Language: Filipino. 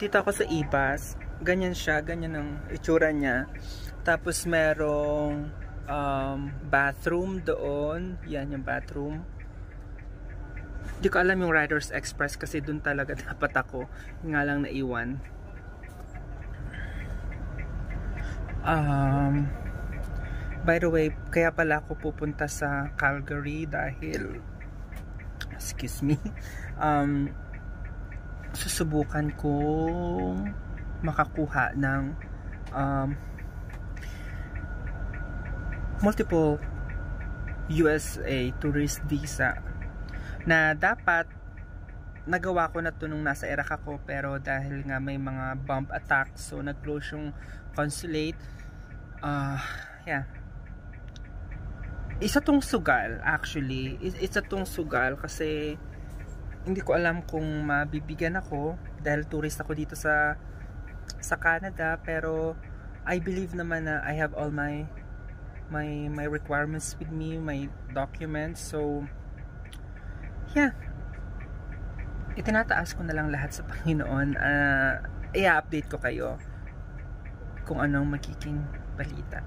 Dito ako sa Ibas. Ganyan siya, ganyan ang itsura niya. Tapos merong bathroom doon. Yan yung bathroom. Hindi ko alam yung Riders Express kasi doon talaga dapat ako. Nga lang naiwan. By the way, kaya pala ako pupunta sa Calgary dahil excuse me. Susubukan kong makakuha ng multiple USA tourist visa na dapat nagawa ko na to nung nasa Iraq ako, pero dahil nga may mga bomb attacks, so nag-close yung consulate. Yeah, isa tong sugal actually. Isa tong sugal kasi hindi ko alam kung mabibigyan ako dahil tourist ako dito sa Canada, pero I believe naman na I have all my requirements with me, my documents. So yeah, itinataas ko na lang lahat sa Panginoon. I-update ko kayo kung anong magiging balita.